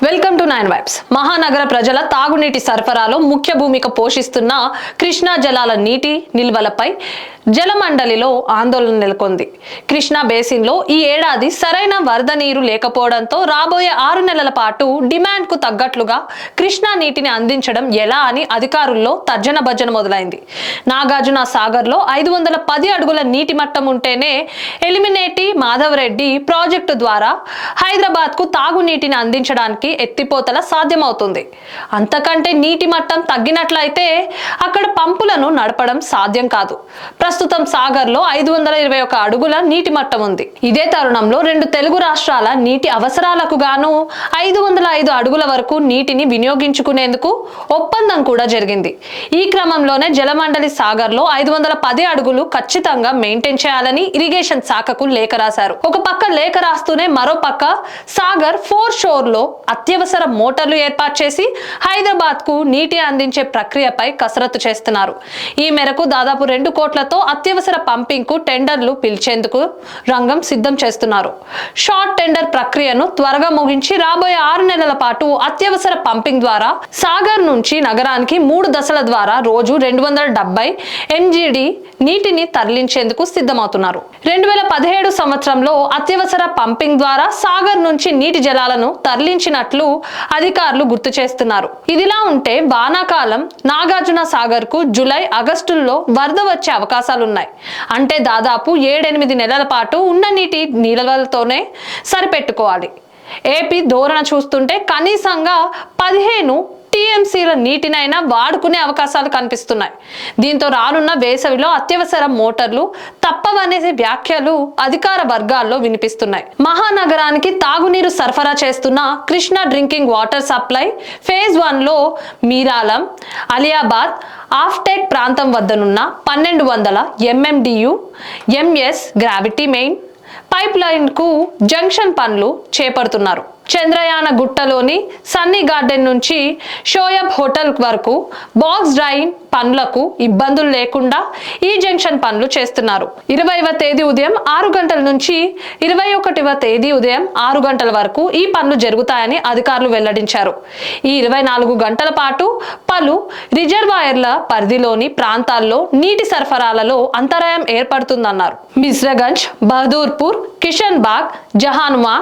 Welcome to 9 vibes. మహానగర ప్రజల తాగునీటి సరఫరాలో ముఖ్య భూమిక పోషిస్తున్న కృష్ణా జలాల నీటి నిల్వలపై జలమండలిలో ఆందోళన నెలకొంది. కృష్ణా బేసిన్లో ఈ ఏడాది సరైన వరద నీరు లేకపోవడంతో రాబోయే 6 నెలల పాటు డిమాండ్కు తగ్గట్లుగా కృష్ణా నీటిని అందించడం ఎలా అని అధికారుల్లో తర్జన భర్జన మొదలైంది. నాగార్జున సాగర్లో 510 అడుగుల నీటి మట్టం ఉంటేనే ఎలిమినేటి మాధవరెడ్డి ప్రాజెక్టు ద్వారా హైదరాబాద్కు తాగునీటిని అందించడానికి ఎత్తిపోతల సాధ్యమవుతుంది. అంతకంటే నీటి మట్టం తగ్గినట్లయితే అక్కడ పంపులను నడపడం సాధ్యం కాదు. ప్రస్తుతం సాగర్లో 521 అడుగుల నీటి మట్టం ఉంది. ఇదే తరుణంలో 2 తెలుగు రాష్ట్రాల నీటి అవసరాలకు గాను 505 అడుగుల వరకు నీటిని వినియోగించుకునేందుకు ఒప్పందం కూడా జరిగింది. ఈ క్రమంలోనే జలమండలి సాగర్లో 510 అడుగులు ఖచ్చితంగా మెయింటైన్ చేయాలని ఇరిగేషన్ శాఖకు లేఖ రాశారు. ఒక పక్క లేఖ రాస్తూనే మరో పక్క సాగర్ 4 షోర్ లో అత్యవసర మోటార్లు ఏర్పాటు చేసి హైదరాబాద్ కు నీటి అందించే ప్రక్రియపై కసరత్తు చేస్తున్నారు. ఈ మేరకు దాదాపు 2 కోట్లతో అత్యవసర పంపింగ్ కు టెండర్లు పిలిచేందుకు రంగం సిద్ధం చేస్తున్నారు. షార్ట్ టెండర్ ప్రక్రియను త్వరగా ముగించి రాబోయే 6 నెలల పాటు అత్యవసర పంపింగ్ ద్వారా సాగర్ నుంచి నగరానికి 3 దశల ద్వారా రోజు 270 MGD నీటిని తరలించేందుకు సిద్ధమవుతున్నారు. 2017 సంవత్సరంలో అత్యవసర పంపింగ్ ద్వారా సాగర్ నుంచి నీటి జలాలను తరలించినట్లు అధికారులు గుర్తు చేస్తున్నారు. ఇదిలా ఉంటే వానాకాలం నాగార్జున సాగర్ కు జూలై ఆగస్టుల్లో వరద వచ్చే అవకాశాలున్నాయి. అంటే దాదాపు 7-8 నెలల పాటు ఉన్న నీటి నిల్వలతోనే సరిపెట్టుకోవాలి. ఏపీ ధోరణ చూస్తుంటే కనీసంగా 15 TMCల నీటినైనా వాడుకునే అవకాశాలు కనిపిస్తున్నాయి. దీంతో రానున్న వేసవిలో అత్యవసర మోటార్లు తప్పవనే వ్యాఖ్యలు అధికార వర్గాల్లో వినిపిస్తున్నాయి. మహానగరానికి తాగునీరు సరఫరా చేస్తున్న Krishna drinking water supply phase 1లో మీరాలం, అలియాబాద్ ఆఫ్టేక్ ప్రాంతం వద్దనున్న 1200 MMDU MS gravity main pipeline కు జంక్షన్ పనులు చేపడుతున్నారు. చంద్రయాన గుట్టలోని సన్నీ గార్డెన్ నుంచి షోయబ్ హోటల్ వరకు బాక్స్ డ్రైన్ పనులకు ఇబ్బందులు లేకుండా ఈ జంక్షన్ పనులు చేస్తున్నారు. 20వ తేదీ ఉదయం 6 గంటల నుంచి 21వ తేదీ ఉదయం 6 గంటల వరకు ఈ పనులు జరుగుతాయని అధికారులు వెల్లడించారు. ఈ 24 గంటల పాటు పలు రిజర్వాయర్ల పరిధిలోని ప్రాంతాల్లో నీటి సరఫరాలలో అంతరాయం ఏర్పడుతుందన్నారు. మిశ్రగంజ్, బహదూర్పూర్, కిషన్ బాగ్, జహానుమా,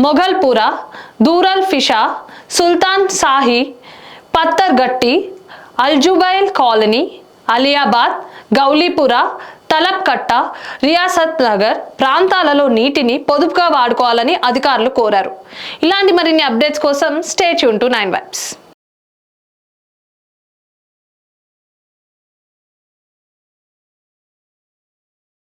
మొఘల్పురా, దూరల్ ఫిషా, సుల్తాన్ సాహి, పత్తర్గట్టి, అల్జుబైల్ కాలనీ, అలియాబాద్, గౌలీపురా, తలబ్కట్ట, రియాసత్ నగర్ ప్రాంతాలలో నీటిని పొదుపుగా వాడుకోవాలని అధికారులు కోరారు. ఇలాంటి మరిన్ని అప్డేట్స్ కోసం స్టే ట్యూన్ టు 9 వైబ్స్.